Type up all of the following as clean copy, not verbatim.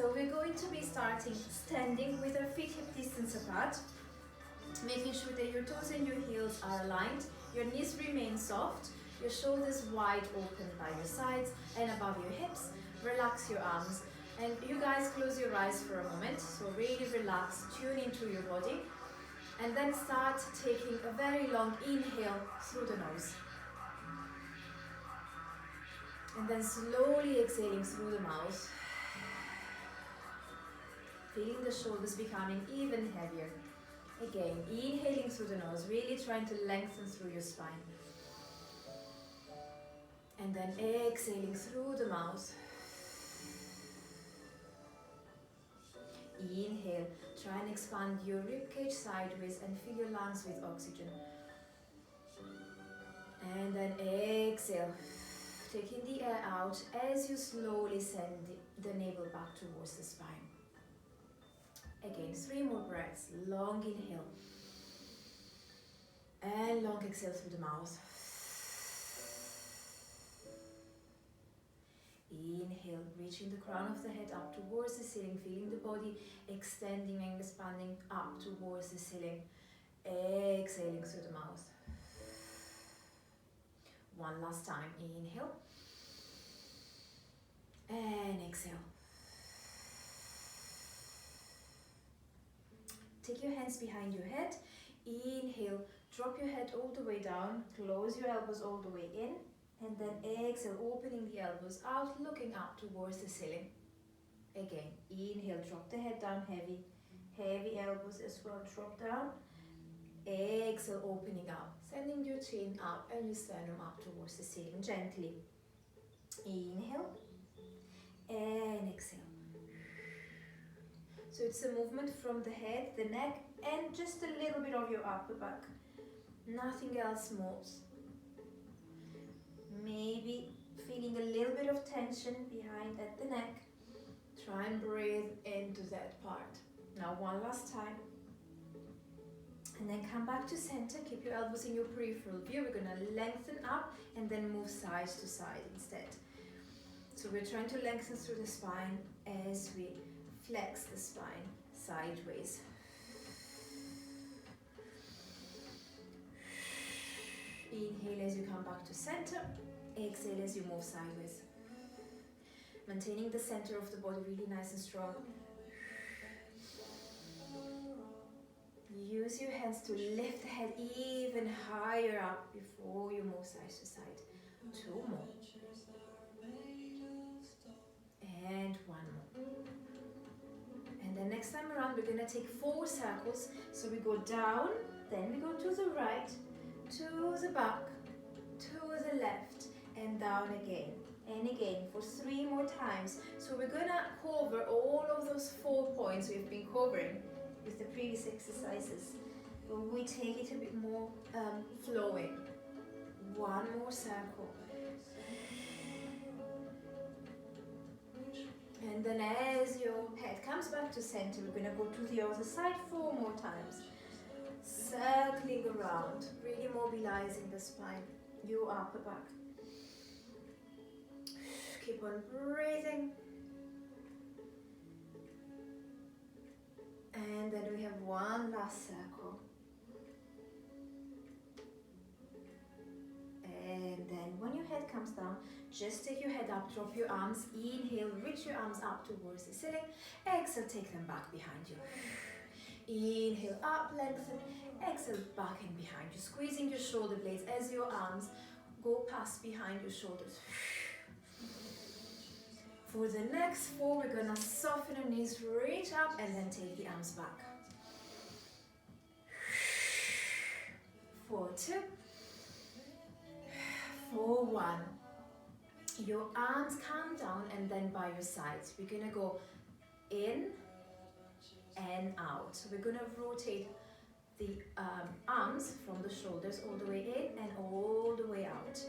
So we're going to be starting standing with our feet hip distance apart, making sure that your toes and your heels are aligned, your knees remain soft, your shoulders wide open by your sides and above your hips. Relax your arms, and you guys close your eyes for a moment, so really relax, tune into your body, and then start taking a very long inhale through the nose. And then slowly exhaling through the mouth, feeling the shoulders becoming even heavier. Again, inhaling through the nose, really trying to lengthen through your spine. And then exhaling through the mouth. Inhale, try and expand your ribcage sideways and fill your lungs with oxygen. And then exhale, taking the air out as you slowly send the navel back towards the spine. Again, 3 more breaths. Long inhale and long exhale through the mouth. Inhale, reaching the crown of the head up towards the ceiling, feeling the body extending and expanding up towards the ceiling. Exhaling through the mouth. One last time. Inhale and exhale. Take your hands behind your head. Inhale, drop your head all the way down, close your elbows all the way in, and then exhale, opening the elbows out, looking up towards the ceiling. Again, inhale, drop the head down, heavy elbows as well, drop down. Exhale, opening up, sending your chin up and your sternum up towards the ceiling gently. Inhale and exhale. So it's a movement from the head, the neck, and just a little bit of your upper back. Nothing else moves. Maybe feeling a little bit of tension behind at the neck. Try and breathe into that part. Now one last time. And then come back to center. Keep your elbows in your peripheral view. We're going to lengthen up and then move side to side instead. So we're trying to lengthen through the spine as we flex the spine sideways. Inhale as you come back to center. Exhale as you move sideways. Maintaining the center of the body really nice and strong. Use your hands to lift the head even higher up before you move side to side. 2 more. And 1 more. And then next time around we're going to take 4 circles. So we go down, then we go to the right, to the back, to the left, and down again. And again for 3 more times. So we're going to cover all of those 4 points we've been covering with the previous exercises. But we take it a bit more flowing. 1 more circle. And then as your head comes back to center, we're going to go to the other side 4 more times. Circling around, really mobilizing the spine, your upper back. Keep on breathing. And then we have 1 last circle. And then when your head comes down, just take your head up, drop your arms, inhale, reach your arms up towards the ceiling, exhale, take them back behind you. Inhale, up, lengthen, exhale, back and behind you, squeezing your shoulder blades as your arms go past behind your shoulders. For the next 4, we're gonna soften our knees, reach up, and then take the arms back. 4, 2, 4, 1. Your arms come down and then by your sides. We're gonna go in and out. So we're gonna rotate the arms from the shoulders all the way in and all the way out.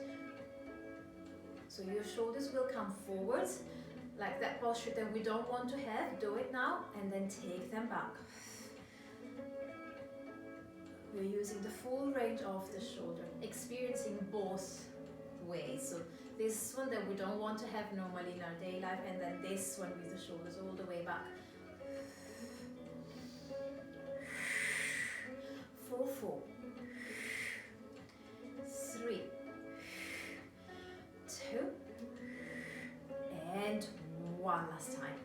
So your shoulders will come forwards, like that posture that we don't want to have. Do it now and then take them back. We're using the full range of the shoulder, experiencing both ways. So this one that we don't want to have normally in our day life, and then this one with the shoulders all the way back. 4, 4, 3, 2, and 1 last time.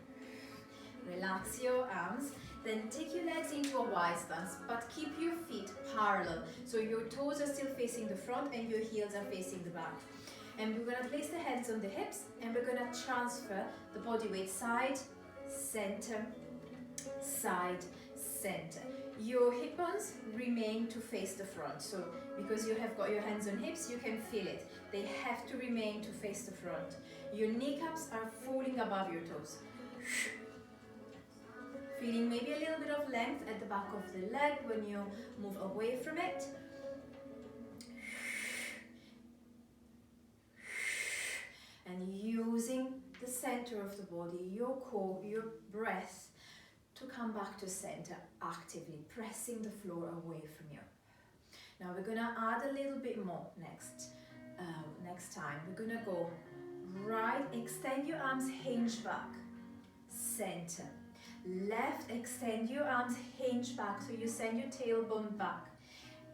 Relax your arms, then take your legs into a wide stance, but keep your feet parallel. So your toes are still facing the front and your heels are facing the back. And we're going to place the hands on the hips, and we're going to transfer the body weight side, center, side, center. Your hip bones remain to face the front. So because you have got your hands on hips, you can feel it. They have to remain to face the front. Your kneecaps are falling above your toes. Feeling maybe a little bit of length at the back of the leg when you move away from it. And using the center of the body, your core, your breath, to come back to center actively, pressing the floor away from you. Now we're going to add a little bit more next time. We're going to go right, extend your arms, hinge back, center. Left, extend your arms, hinge back, so you send your tailbone back,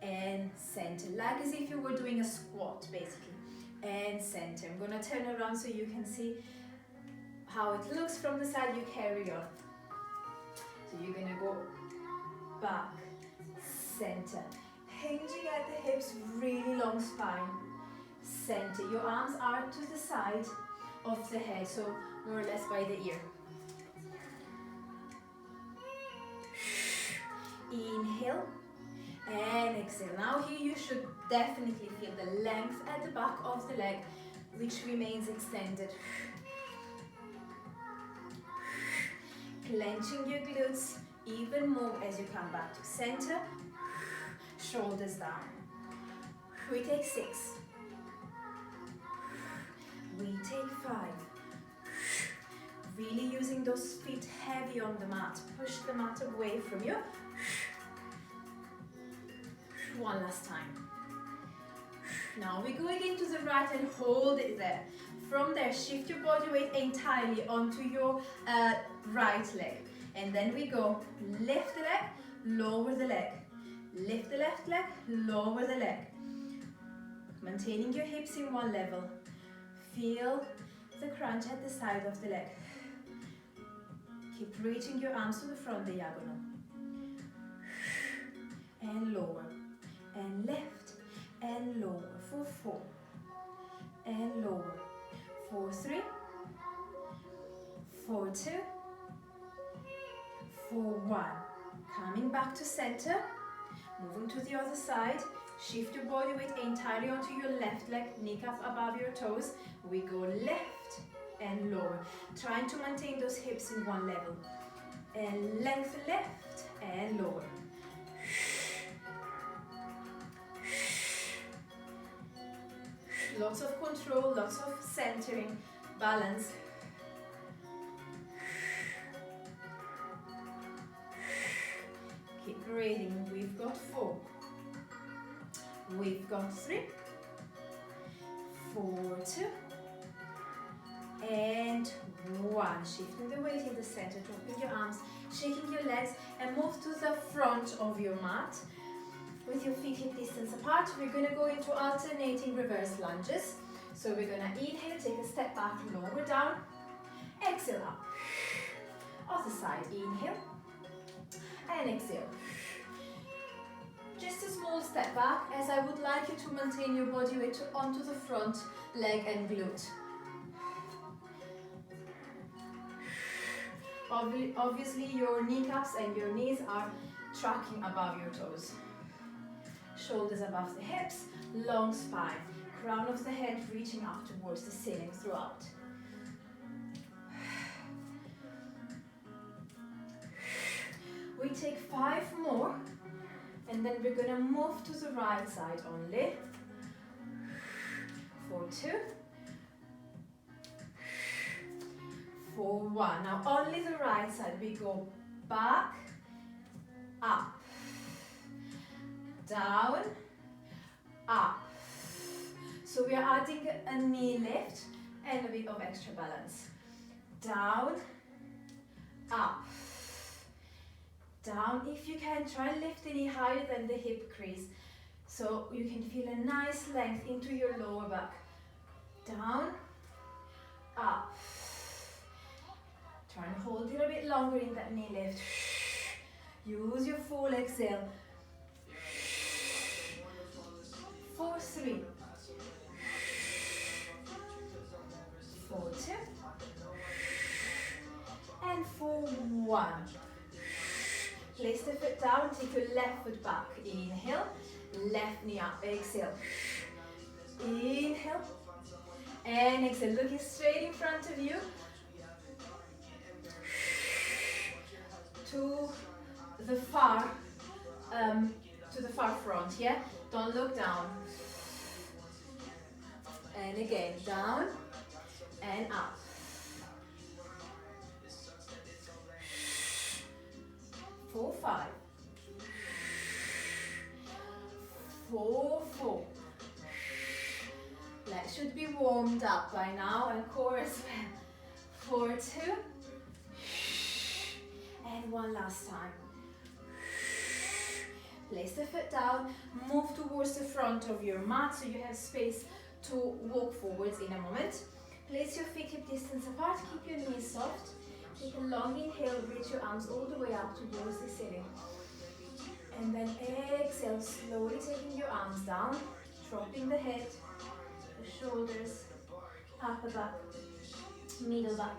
and center, like as if you were doing a squat basically, and center. I'm going to turn around so you can see how it looks from the side. You carry on. So you're going to go back, center, hinging at the hips, really long spine, center. Your arms are to the side of the head, so more or less by the ear. Inhale and exhale. Now here you should definitely feel the length at the back of the leg, which remains extended. Clenching your glutes even more as you come back to center. Shoulders down. We take 6. We take 5. Really using those feet heavy on the mat. Push the mat away from you. 1 last time. Now we're going into the right and hold it there. From there, shift your body weight entirely onto your right leg. And then we go lift the leg, lower the leg. Lift the left leg, lower the leg. Maintaining your hips in one level. Feel the crunch at the side of the leg. Keep reaching your arms to the front diagonal. And lower. And lift. And lower. For 4. And lower. For 3. For 2. For 1. Coming back to center. Moving to the other side. Shift your body weight entirely onto your left leg. Kneecap above your toes. We go left and lower. Trying to maintain those hips in one level. And length left and lower. Lots of control, lots of centering, balance. Keep breathing. We've got 4. We've got 3. 4, 2. And 1. Shifting the weight in the center, dropping your arms, shaking your legs, and move to the front of your mat. With your feet hip distance apart, we're going to go into alternating reverse lunges. So we're going to inhale, take a step back, lower down, exhale up. Other side, inhale, and exhale. Just a small step back, as I would like you to maintain your body weight onto the front leg and glute. Obviously, your kneecaps and your knees are tracking above your toes. Shoulders above the hips, long spine, crown of the head reaching up towards the ceiling throughout. We take 5 more, and then we're going to move to the right side only. For 2. For 1. Now only the right side. We go back, up, down, up. So we are adding a knee lift and a bit of extra balance. Down, up, down. If you can, try and lift the knee higher than the hip crease, so you can feel a nice length into your lower back. Down, up. Try and hold it a bit longer in that knee lift. Use your full exhale. 4, 3, 4, 2, and 4, 1. Place the foot down, take your left foot back. Inhale, left knee up, exhale. Inhale, and exhale, looking straight in front of you. To the far front, yeah? Don't look down. And again, down and up. 4, 5. 4, 4. Legs should be warmed up by now, and core as well. 4, 2. And one last time. Place the foot down, move towards the front of your mat so you have space to walk forwards in a moment. Place your feet hip distance apart, keep your knees soft. Take a long inhale, reach your arms all the way up towards the ceiling. And then exhale, slowly taking your arms down, dropping the head, the shoulders, upper back, middle back,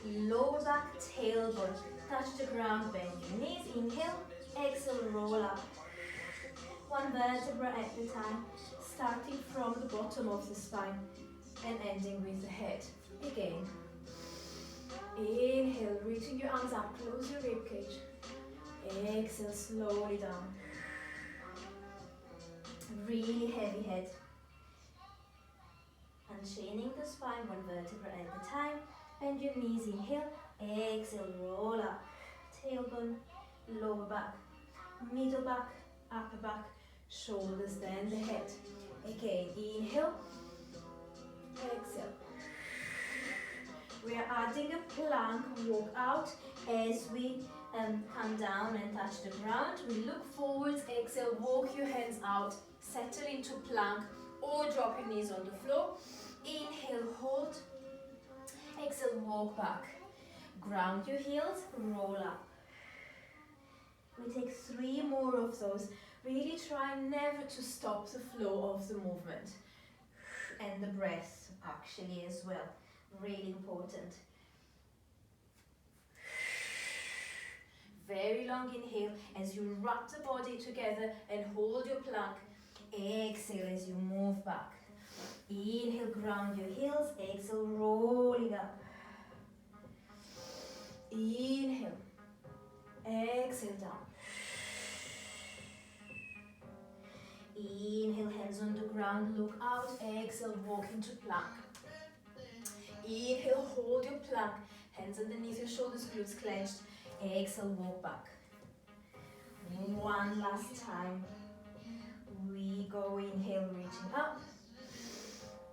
lower back, tailbone. Touch the ground, bend your knees, inhale, exhale, roll up. One vertebra at a time, starting from the bottom of the spine and ending with the head. Again. Inhale, reaching your arms up, close your ribcage. Exhale, slowly down. Really heavy head. Unchaining the spine, one vertebra at a time. Bend your knees, inhale. Exhale, roll up. Tailbone, lower back, middle back, upper back, shoulders, then the head. Again, inhale, exhale. We are adding a plank walk out as we come down and touch the ground. We look forwards, exhale, walk your hands out, settle into plank or drop your knees on the floor. Inhale, hold. Exhale, walk back. Ground your heels, roll up. We take 3 more of those. Really try never to stop the flow of the movement. And the breath actually as well. Really important. Very long inhale as you wrap the body together and hold your plank. Exhale as you move back. Inhale, ground your heels. Exhale, rolling up. Inhale. Exhale, down. Inhale, hands on the ground, look out. Exhale, walk into plank. Inhale, hold your plank. Hands underneath your shoulders, glutes clenched. Exhale, walk back. One last time. We go, inhale, reaching up.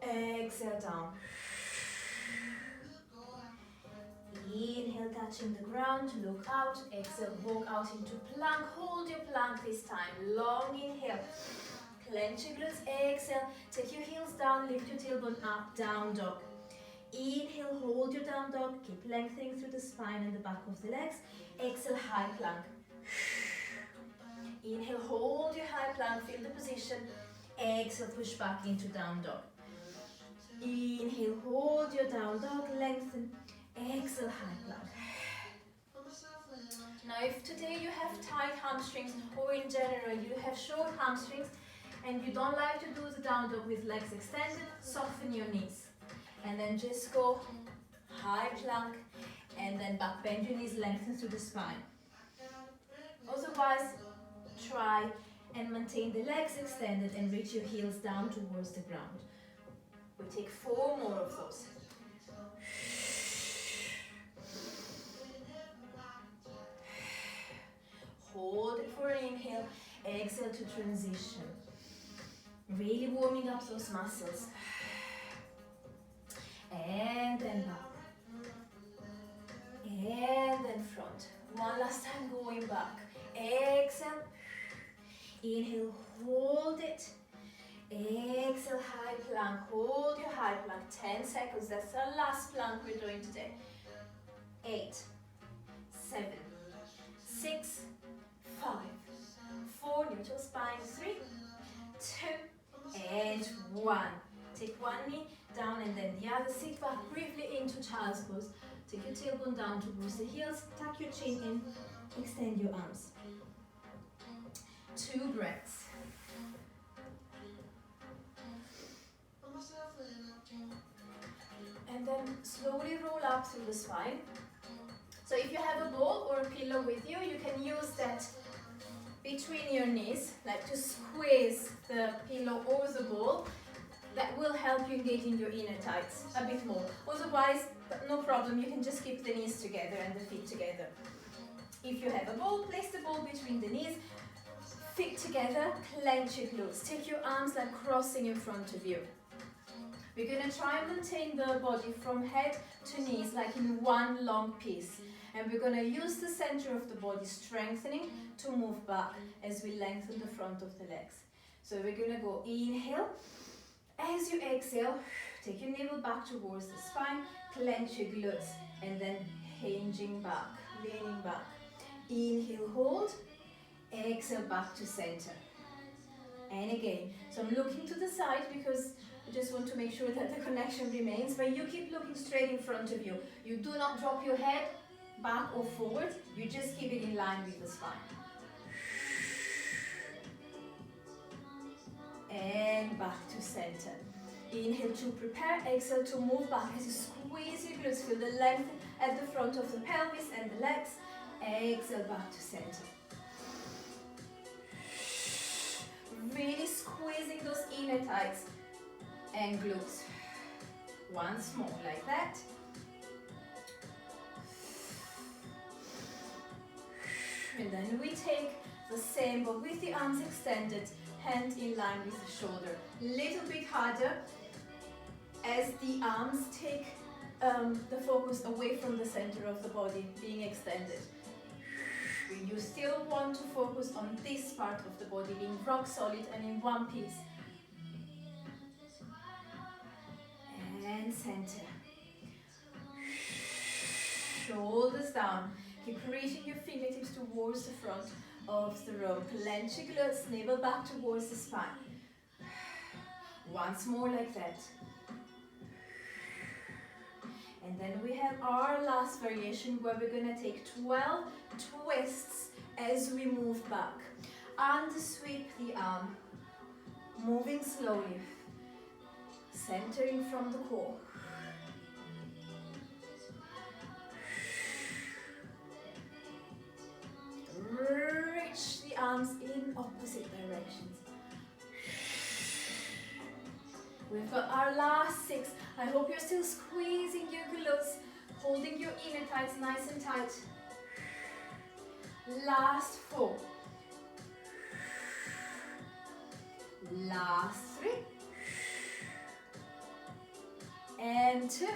Exhale, down. Inhale, touching the ground, look out. Exhale, walk out into plank. Hold your plank this time. Long inhale. Clench your glutes. Exhale, take your heels down, lift your tailbone up, down dog. Inhale, hold your down dog. Keep lengthening through the spine and the back of the legs. Exhale, high plank. Inhale, hold your high plank, feel the position. Exhale, push back into down dog. Inhale, hold your down dog, lengthen. Exhale, high plank. Now if today you have tight hamstrings or in general you have short hamstrings and you don't like to do the down dog with legs extended, soften your knees. And then just go high plank and then back, bend your knees, lengthen through the spine. Otherwise, try and maintain the legs extended and reach your heels down towards the ground. We take 4 more of those. Hold it for an inhale, exhale to transition. Really warming up those muscles. And then back. And then front. One last time going back. Exhale. Inhale, hold it. Exhale, high plank. Hold your high plank. 10 seconds. That's the last plank we're doing today. 8, 7, 6, 5, 4. Neutral spine. 3, 2, and 1. Take one knee down and then the other. Sit back briefly into child's pose. Take your tailbone down towards the heels. Tuck your chin in. Extend your arms. 2 breaths. And then slowly roll up through the spine. So if you have a ball or a pillow with you, you can use that between your knees, like to squeeze the pillow or the ball. That will help you engage in your inner thighs a bit more. Otherwise, no problem, you can just keep the knees together and the feet together. If you have a ball, place the ball between the knees, feet together, clench your glutes. Take your arms like crossing in front of you. We're going to try and maintain the body from head to knees like in one long piece. And we're going to use the center of the body strengthening to move back as we lengthen the front of the legs. So we're going to go inhale. As you exhale, take your navel back towards the spine, clench your glutes, and then hinging back, leaning back. Inhale, hold. Exhale, back to center. And again, so I'm looking to the side because I just want to make sure that the connection remains, but you keep looking straight in front of you. You do not drop your head back or forward, you just keep it in line with the spine. And back to center. Inhale to prepare, exhale to move back as you squeeze your glutes, feel the length at the front of the pelvis and the legs. Exhale, back to center. Really squeezing those inner thighs and glutes. Once more, like that. And then we take the same, but with the arms extended, hand in line with the shoulder. Little bit harder as the arms take the focus away from the center of the body, being extended. You still want to focus on this part of the body, being rock solid and in one piece. And center. Shoulders down. Keep reaching your fingertips towards the front of the row. Clench your glutes, navel back towards the spine. Once more like that. And then we have our last variation where we're going to take 12 twists as we move back. And sweep the arm, moving slowly, centering from the core. Reach the arms in opposite directions. We've got our last 6. I hope you're still squeezing your glutes, holding your inner thighs nice and tight. Last 4. Last 3. And 2.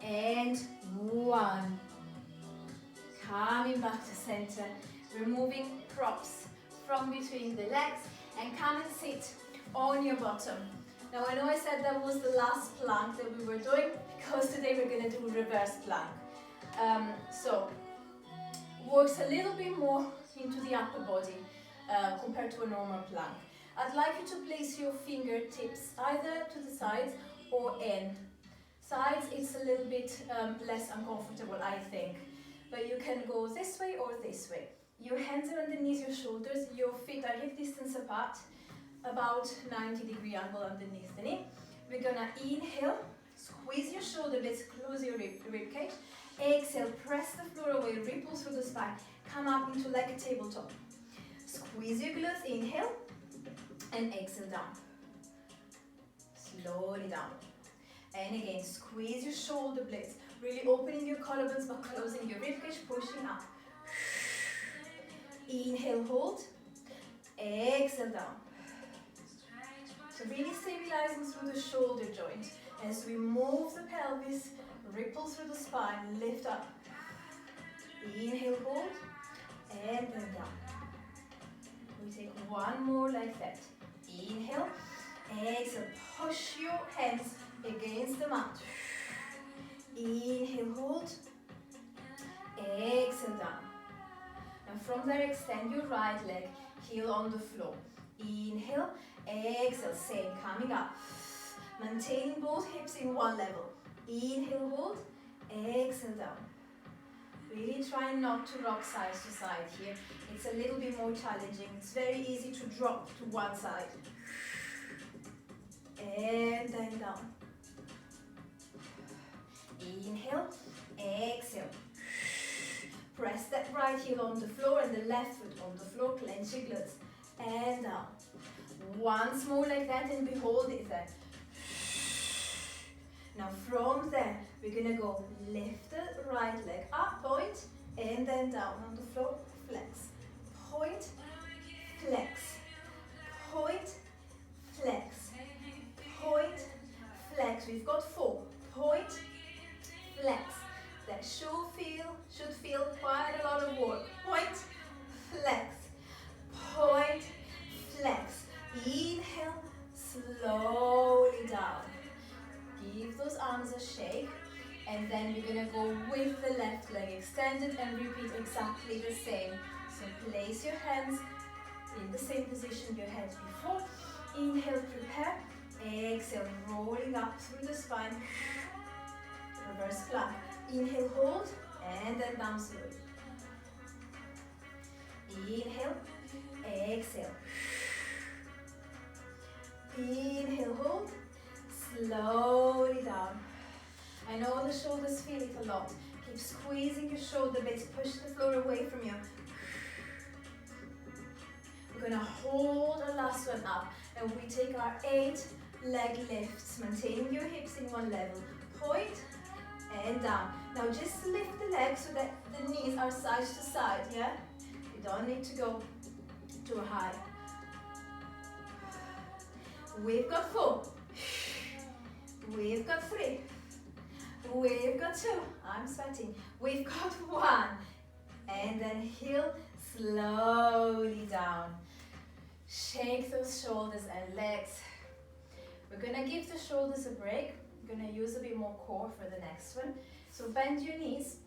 And 1. Coming back to center, removing props from between the legs and come and sit on your bottom. Now I know I said that was the last plank that we were doing because today we're going to do reverse plank. So works a little bit more into the upper body compared to a normal plank. I'd like you to place your fingertips either to the sides or in. Sides, it's a little bit less uncomfortable, I think. But you can go this way or this way. Your hands are underneath your shoulders, your feet are hip distance apart, about 90-degree angle underneath the knee. We're gonna inhale, squeeze your shoulder blades, close your rib cage. Exhale, press the floor away, ripple through the spine, come up into like a tabletop. Squeeze your glutes, inhale, and exhale down. Slowly down. And again, squeeze your shoulder blades, really opening your collarbones but closing your ribcage, pushing up. Inhale, hold. exhale down. So really stabilizing through the shoulder joint as we move the pelvis, ripple through the spine, lift up. Inhale, hold, and then down. We take one more like that. Inhale, exhale, push your hands against the mat. Inhale, hold, exhale down. And from there extend your right leg, heel on the floor. Inhale, exhale, same, coming up. Maintaining both hips in one level. Inhale, hold, exhale down. Really try not to rock side to side here. It's a little bit more challenging. It's very easy to drop to one side. And then down. Inhale, exhale. Press that right heel on the floor and the left foot on the floor. Clench your glutes. And down. Once more like that and we hold it there. Now from there, we're going to go lift the right leg up, point, and then down on the floor, flex. Point, flex. Point, flex. Point, flex. We've got 4. Point, flex. That should feel quite a lot of work. Point, flex. Point, flex. Inhale, slowly down. Give those arms a shake, and then you're going to go with the left leg extended and repeat exactly the same. So place your hands in the same position you had before. Inhale, prepare. Exhale, rolling up through the spine. Reverse plank. Inhale, hold, and then down slowly. Inhale, exhale. Inhale, hold. Slowly down. I know the shoulders feel it a lot. Keep squeezing your shoulder blades. Push the floor away from you. We're going to hold our last one up. And we take our 8 leg lifts. Maintaining your hips in one level. Point and down. Now just lift the legs so that the knees are side to side. Yeah? You don't need to go too high. We've got 4. We've got 3. We've got 2. I'm sweating. We've got 1. And then heel slowly down. Shake those shoulders and legs. We're going to give the shoulders a break. We're going to use a bit more core for the next one. So bend your knees.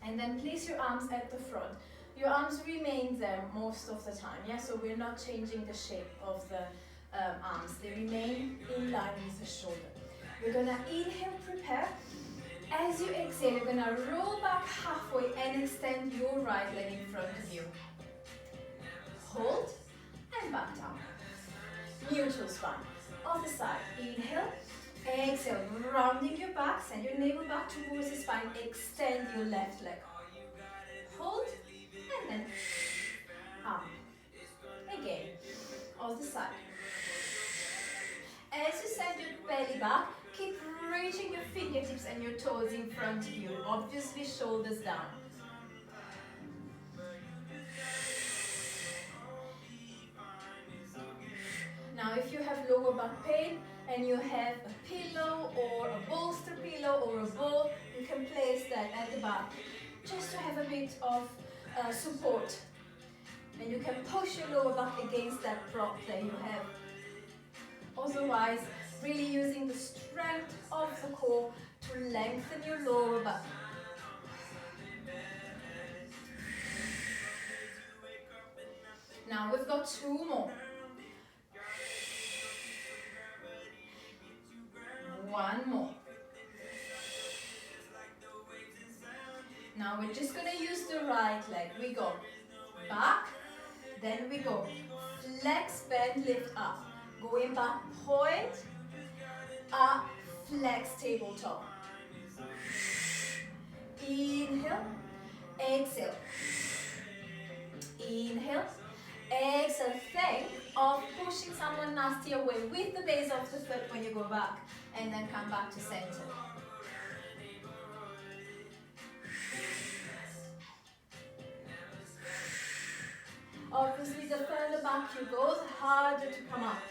And then place your arms at the front. Your arms remain there most of the time. Yeah, so we're not changing the shape of the arms. They remain in line with the shoulder. We're going to inhale, prepare. As you exhale, you're going to roll back halfway and extend your right leg in front of you. Hold and back down. Neutral spine. Other side. Inhale, exhale, rounding your back, send your navel back towards the spine, extend your left leg. Hold and then up. Again. Other side. As you send your belly back, keep reaching your fingertips and your toes in front of you. Obviously, shoulders down. Now, if you have lower back pain and you have a pillow or a bolster pillow or a ball, you can place that at the back just to have a bit of support. And you can push your lower back against that prop that you have. Otherwise, really using the strength of the core to lengthen your lower back. Now we've got 2 more. 1 more. Now we're just going to use the right leg. We go back, then we go flex, bend, lift up. Going back, point, up, flex, tabletop. Inhale, exhale. Inhale, exhale. Think of pushing someone nasty away with the base of the foot when you go back, and then come back to center. Obviously, the further up you go, the harder to come up.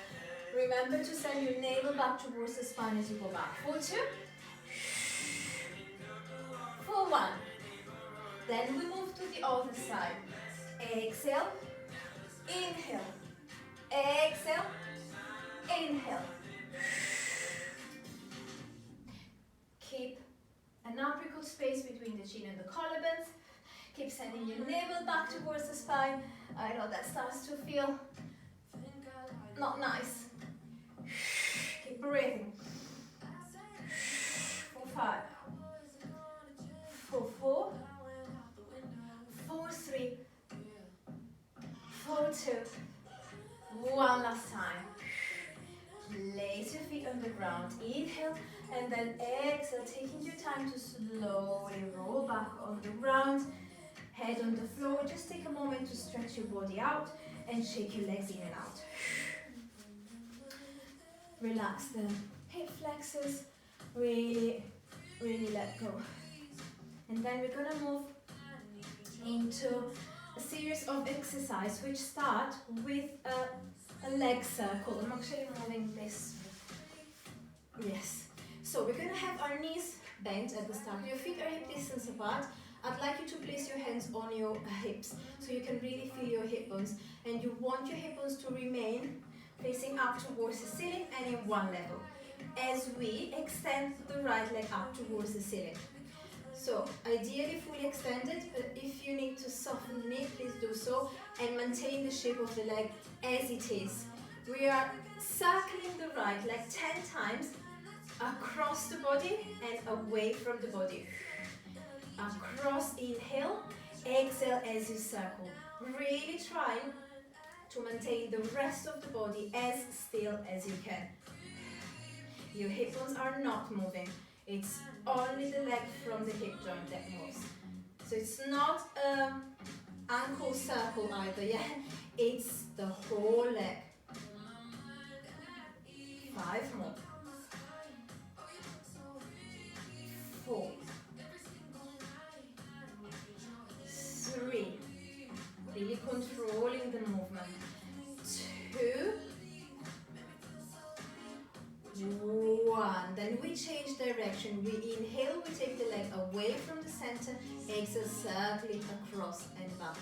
Remember to send your navel back towards the spine as you go back. For 2, for 1. Then we move to the other side. Exhale, inhale, exhale, inhale. Keep an apical space between the chin and the collarbones. Keep sending your navel back towards the spine. I know that starts to feel not nice. Keep breathing. For 5, for 4, for 3, for 2. One last time. Place your feet on the ground. Inhale and then exhale, taking your time to slowly roll back on the ground. Head on the floor. Just take a moment to stretch your body out and shake your legs in and out. Relax the hip flexors. Really let go. And then we're gonna move into a series of exercises which start with a leg circle. I'm actually moving this. Yes. So we're gonna have our knees bent at the start. Your feet are hip distance apart. I'd like you to place your hands on your hips so you can really feel your hip bones. And you want your hip bones to remain facing up towards the ceiling and in one level. As we extend the right leg up towards the ceiling. So ideally fully extended, but if you need to soften the knee, please do so and maintain the shape of the leg as it is. We are circling the right leg 10 times across the body and away from the body. Across, inhale, exhale as you circle. Really trying to maintain the rest of the body as still as you can. Your hip bones are not moving. It's only the leg from the hip joint that moves. So it's not ankle circle either, yeah? It's the whole leg. 5 more. 4. 3. Really controlling the movement. 2. 1. Then we change direction. We inhale, we take the leg away from the center. Exhale, circling across and back.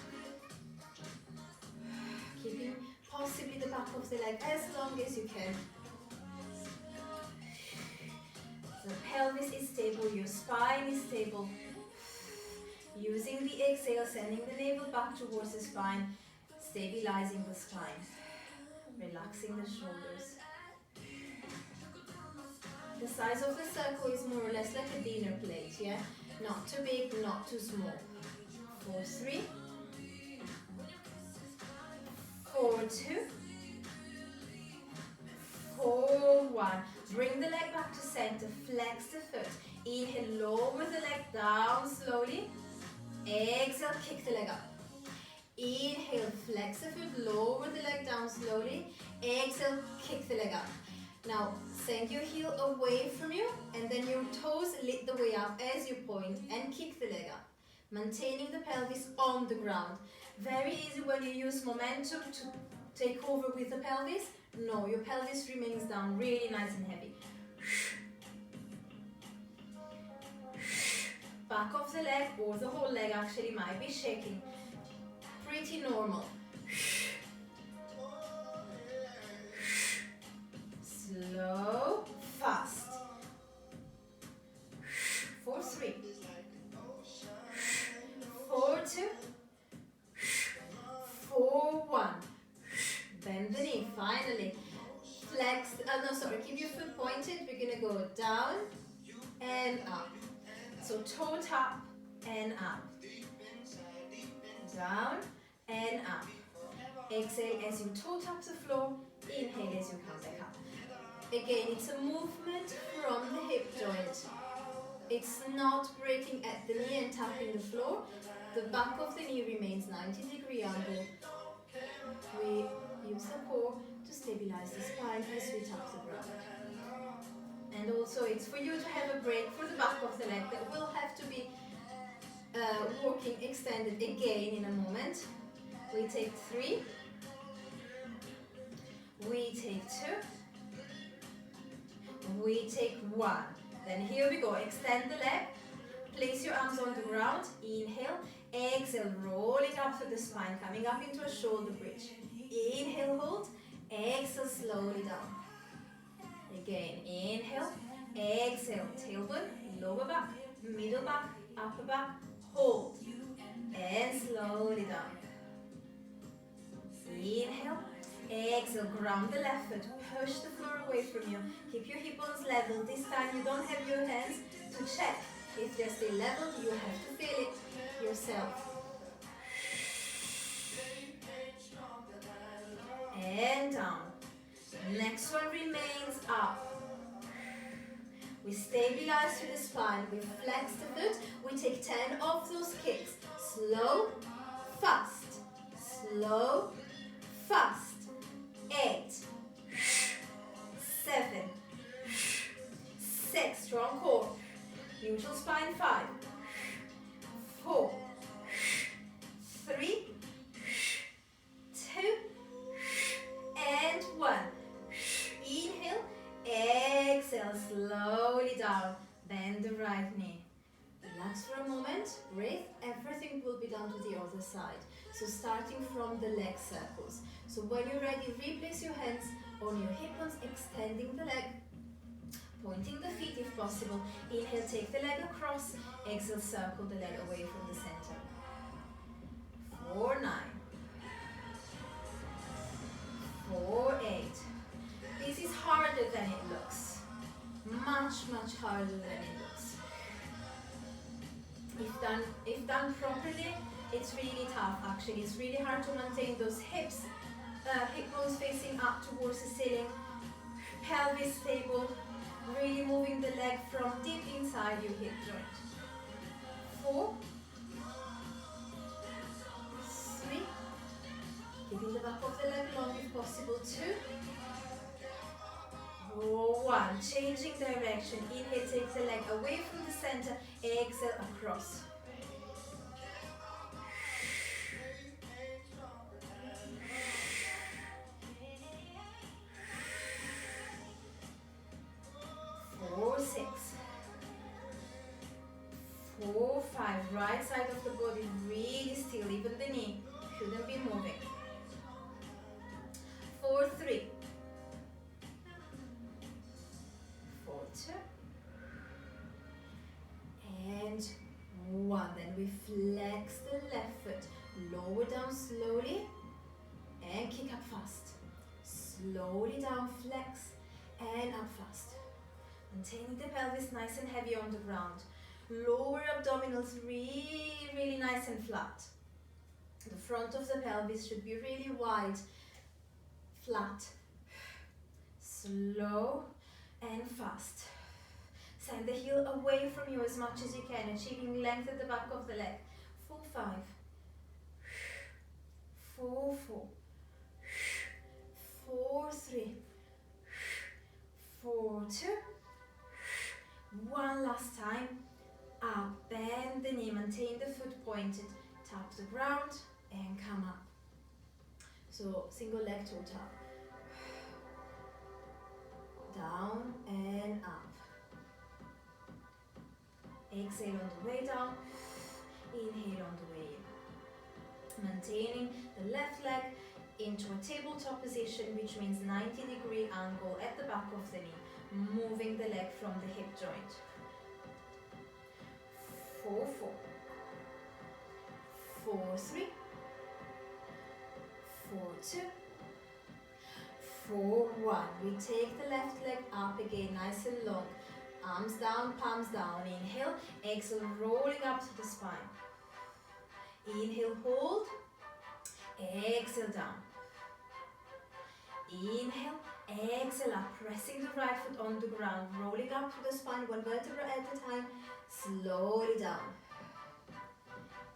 Keeping possibly the back of the leg as long as you can. The pelvis is stable, your spine is stable. Using the exhale, sending the navel back towards the spine, stabilizing the spine, relaxing the shoulders. The size of the circle is more or less like a dinner plate, yeah? Not too big, not too small. 4, 3. 4, 2. 4, 1. Bring the leg back to center, flex the foot. Inhale, lower the leg down slowly. Exhale, kick the leg up. Inhale, flex the foot, lower the leg down slowly. Exhale, kick the leg up. Now, send your heel away from you and then your toes lead the way up as you point and kick the leg up. Maintaining the pelvis on the ground. Very easy when you use momentum to take over with the pelvis. No, your pelvis remains down really nice and heavy. Back of the leg or the whole leg actually might be shaking. Pretty normal. Slow, fast. 4, 3. 4, 2. 4, 1. Bend the knee, finally. Flex, keep your foot pointed. We're gonna go down and up. So toe tap and up. Down and up. Exhale as you toe tap the floor. Inhale as you come back up. Again, it's a movement from the hip joint. It's not breaking at the knee and tapping the floor. The back of the knee remains 90-degree angle. We use the core to stabilize the spine as we tap the ground. And also it's for you to have a break for the back of the leg that will have to be walking extended again in a moment. We take 3, we take 2, we take 1. Then here we go, extend the leg, place your arms on the ground, inhale, exhale, rolling up through the spine, coming up into a shoulder bridge. Inhale, hold, exhale, slowly down. Again, inhale, exhale, tailbone, lower back, middle back, upper back, hold, and slowly down. Inhale, exhale, ground the left foot, push the floor away from you, keep your hip bones level. This time you don't have your hands to check if they're still level, you have to feel it yourself. And down. Next one remains up. We stabilize through the spine, we flex the foot, we take 10 of those kicks. Slow, fast, slow, fast. 8, 7, 6, strong core. Neutral spine, 5, 4, 3, 2, and 1. Inhale, exhale, slowly down. Bend the right knee. Relax for a moment, breathe. Everything will be done to the other side. So starting from the leg circles. So when you're ready, replace your hands on your hip bones, extending the leg, pointing the feet if possible. Inhale, take the leg across. Exhale, circle the leg away from the center. 4, 9. 4, 8. This is harder than it looks. Much, much harder than it looks. If done properly, it's really tough actually. It's really hard to maintain those hips, hip bones facing up towards the ceiling, pelvis stable, really moving the leg from deep inside your hip joint. 4, 3, keeping the back of the leg long if possible. 2, 1, changing direction. Inhale, take the leg away from the center, exhale across. 4, 6, 4, 5, right side of the body really still, even the knee shouldn't be moving. 4, 3, 4, 2, and 1. Then we flex the left foot, lower down slowly, and kick up fast. Slowly down, flex, and up fast. Maintaining the pelvis nice and heavy on the ground. Lower abdominals really, really nice and flat. The front of the pelvis should be really wide, flat. Slow and fast. Send the heel away from you as much as you can, achieving length at the back of the leg. 4, 5. 4, 4. 4, 3. 4, 2. 1 last time. Up, bend the knee, maintain the foot pointed, tap the ground and come up. So single leg toe tap. Down and up. Exhale on the way down, inhale on the way in. Maintaining the left leg into a tabletop position, which means 90-degree angle at the back of the knee, moving the leg from the hip joint. 4, 4. 4, 3. 4, 2. 4, 1. We take the left leg up again, nice and long. Arms down, palms down. Inhale, exhale, rolling up to the spine. Inhale, hold. Exhale, down. Inhale, exhale up, pressing the right foot on the ground, rolling up to the spine, one vertebra at a time, slowly down.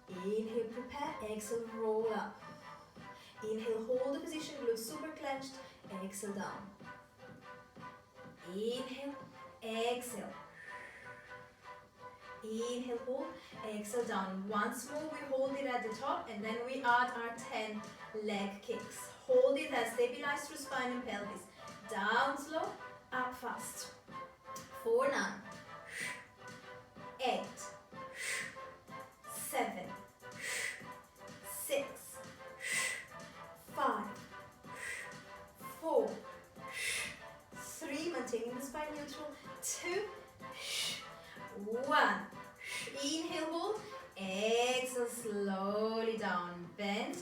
Inhale, prepare, exhale, roll up. Inhale, hold the position, glutes super clenched, exhale, down. Inhale, exhale. Inhale, hold, exhale, down. Once more, we hold it at the top, and then we add our 10 leg kicks. Hold it and stabilize through spine and pelvis. Down slow, up fast. 4, 9, 8, 7, 6, 5, 4, 3, maintaining the spine neutral, 2, 1. Inhale, hold, exhale, slowly down, bend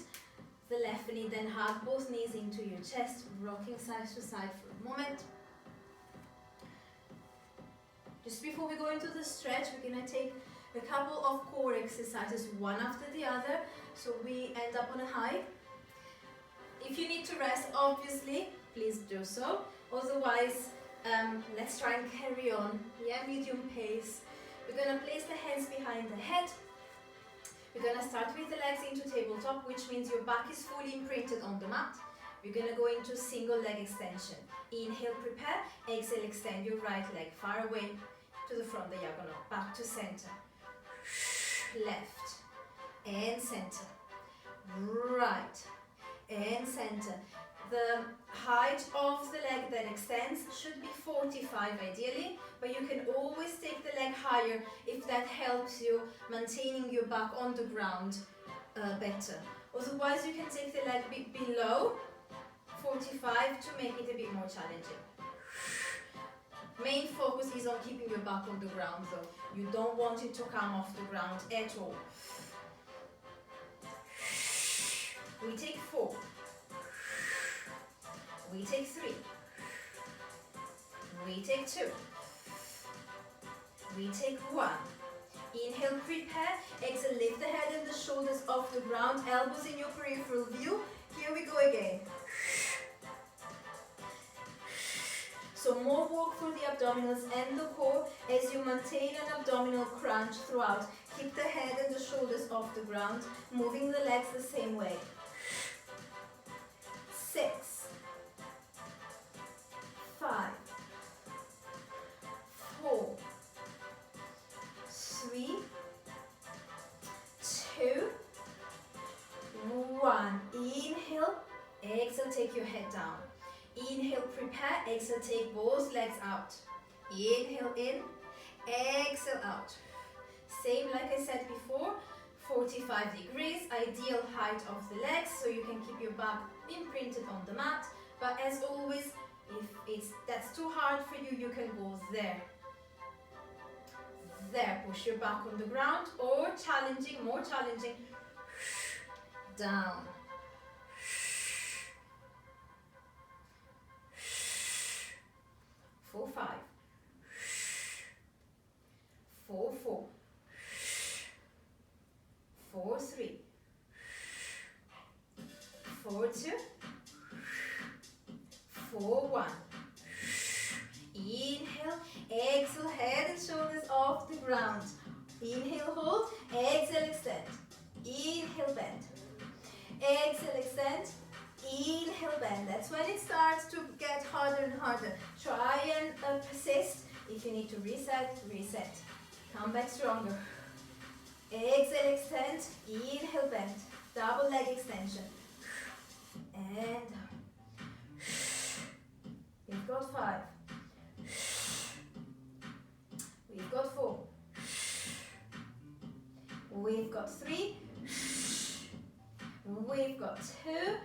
the left knee, then hug both knees into your chest, rocking side to side for a moment. Just before we go into the stretch, we're going to take a couple of core exercises, one after the other, so we end up on a high. If you need to rest, obviously, please do so. Otherwise, let's try and carry on. Yeah, medium pace. We're going to place the hands behind the head. We're going to start with the legs into tabletop, which means your back is fully imprinted on the mat. We're going to go into single leg extension. Inhale, prepare. Exhale, extend your right leg far away to the front diagonal. Back to center. Left and center. Right and center. The height of the leg that extends should be 45 ideally, but you can always take the leg higher if that helps you maintaining your back on the ground better. Otherwise, you can take the leg a bit below 45 to make it a bit more challenging. Main focus is on keeping your back on the ground though. You don't want it to come off the ground at all. We take 4. We take 3. We take 2. We take 1. Inhale, prepare. Exhale, lift the head and the shoulders off the ground. Elbows in your peripheral view. Here we go again. So more work for the abdominals and the core as you maintain an abdominal crunch throughout. Keep the head and the shoulders off the ground, moving the legs the same way. 6, 5, 4, 3, 2, 1. Inhale, exhale, take your head down. Inhale, prepare, exhale, take both legs out. Inhale in, exhale out. Same like I said before, 45 degrees, ideal height of the legs, so you can keep your back imprinted on the mat. But as always, if that's too hard for you, you can go there. There, push your back on the ground, or challenging, more challenging, down. 4, 5, 4, 4, 4, 3, 4, 2, 4, 1. Inhale, exhale, head and shoulders off the ground. Inhale, hold, exhale, extend. Inhale, bend. Exhale, extend. Inhale, bend. That's when it starts to get harder and harder. Try and persist. If you need to reset, reset. Come back stronger. Exhale, extend. Inhale, bend. Double leg extension. And down. We've got 5. We've got 4. We've got 3. We've got 2.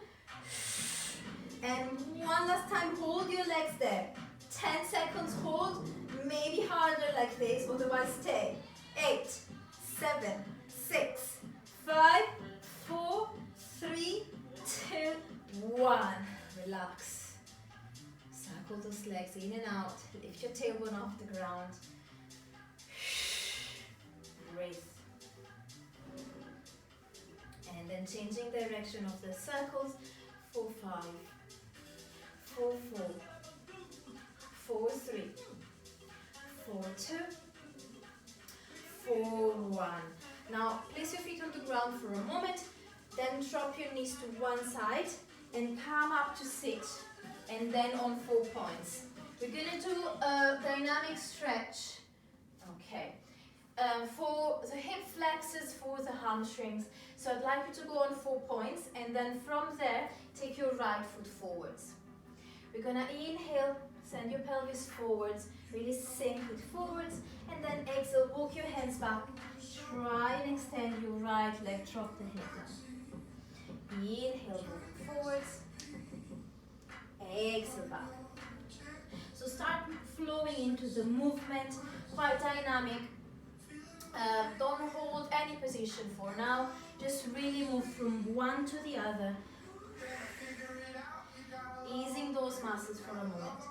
And one last time, hold your legs there. 10 seconds hold, maybe harder like this, otherwise stay. 8, 7, 6, 5, 4, 3, 2, 1. Relax. Circle those legs in and out. Lift your tailbone off the ground. Breathe. And then changing direction of the circles. 4, 5, 4, 4, 4, 3, 4, 2, 4, 1. Now place your feet on the ground for a moment, then drop your knees to one side and come up to sit, and then on 4 points. We're going to do a dynamic stretch. Okay. for the hip flexors, for the hamstrings. So I'd like you to go on 4 points, and then from there, take your right foot forwards. We're gonna inhale, send your pelvis forwards, really sink it forwards, and then exhale, walk your hands back. Try and extend your right leg, drop the head down. Inhale, move forwards. Exhale, back. So start flowing into the movement, quite dynamic. Don't hold any position for now. Just really move from one to the other. Easing those muscles for a moment.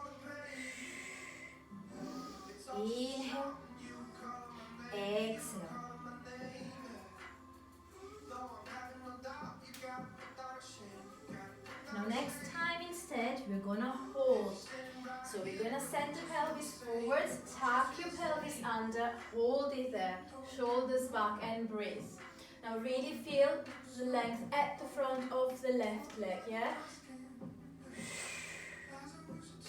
Inhale. Exhale. Now next time instead, we're gonna hold. So we're gonna send the pelvis forwards, tuck your pelvis under, hold it there, shoulders back and breathe. Now really feel the length at the front of the left leg, yeah?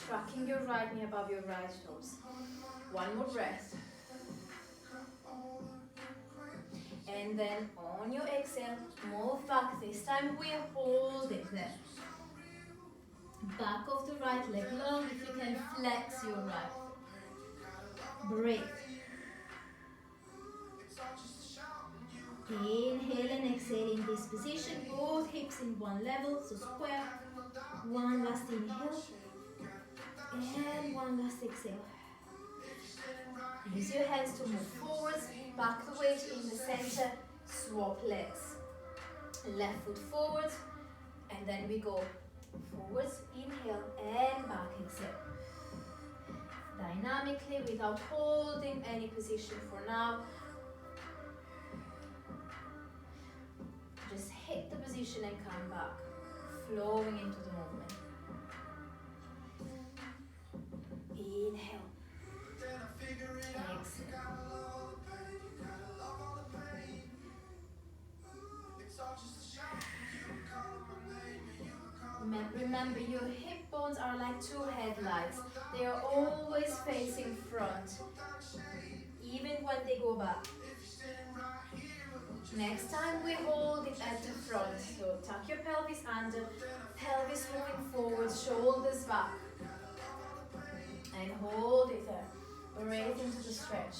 Tracking your right knee above your right toes. One more breath. And then on your exhale, move back. This time we hold it there. Back of the right leg long, if you can flex your right. Breathe. Inhale and exhale in this position, both hips in one level, so square. One last inhale. And one last exhale. Use your hands to move forwards, back the weight in the center, swap legs. Left foot forwards, and then we go forwards, inhale, and back, exhale. Dynamically, without holding any position for now. Just hit the position and come back, flowing into the movement. Inhale. Exhale. Remember, your hip bones are like two headlights. They are always facing front, even when they go back. Next time we hold it at the front. So tuck your pelvis under, pelvis moving forward, shoulders back. And hold it there. Breathe into the stretch.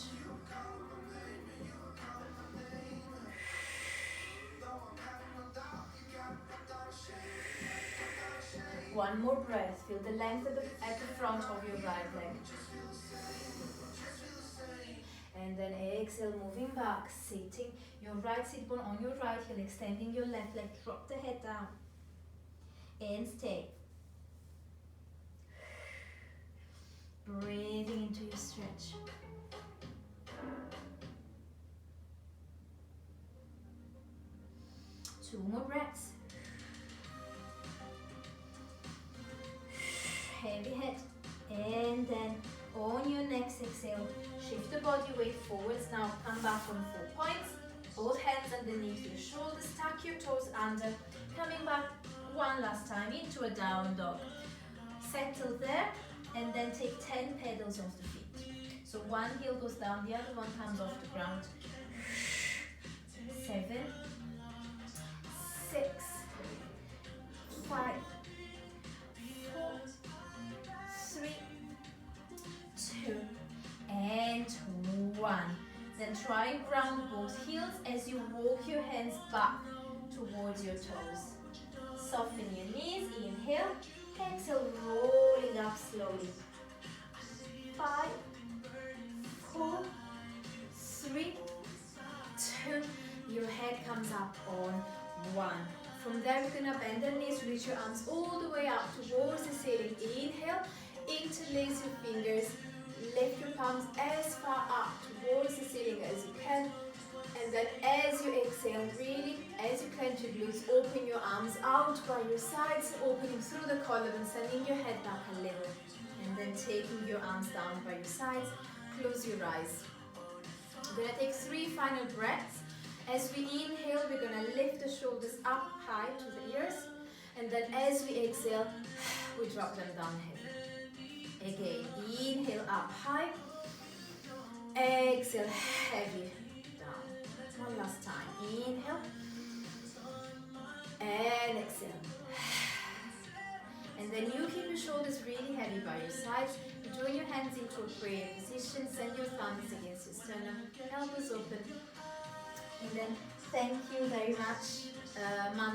One more breath. Feel the length at the front of your right leg. And then exhale, moving back, sitting your right sit bone on your right heel, extending your left leg, drop the head down. And stay. Breathing into your stretch. Two more breaths. Heavy head. And then on your next exhale, shift the body weight forwards. Now come back on 4 points. Both hands underneath your shoulders. Tuck your toes under. Coming back one last time into a down dog. Settle there. And then take 10 pedals off the feet. So one heel goes down, the other one comes off the ground. 7, 6, 5, 4, 3, 2, and 1. Then try and ground both heels as you walk your hands back towards your toes. Soften your knees, inhale. Exhale, rolling up slowly. 5, 4, 3, 2. Your head comes up on 1. From there, you're gonna bend the knees, reach your arms all the way up towards the ceiling. Inhale, interlace your fingers, lift your palms as far up towards the ceiling as you can. And then as you exhale, really, as you clench your glutes, open your arms out by your sides, opening through the collarbone, sending your head back a little. And then taking your arms down by your sides, close your eyes. We're going to take 3 final breaths. As we inhale, we're going to lift the shoulders up high to the ears. And then as we exhale, we drop them down heavy. Again, inhale up high. Exhale, heavy down. One last time. Inhale and exhale. And then you keep your shoulders really heavy by your sides. You join your hands into a prayer position. Send your thumbs against your sternum, elbows open. And then thank you very much, Mom.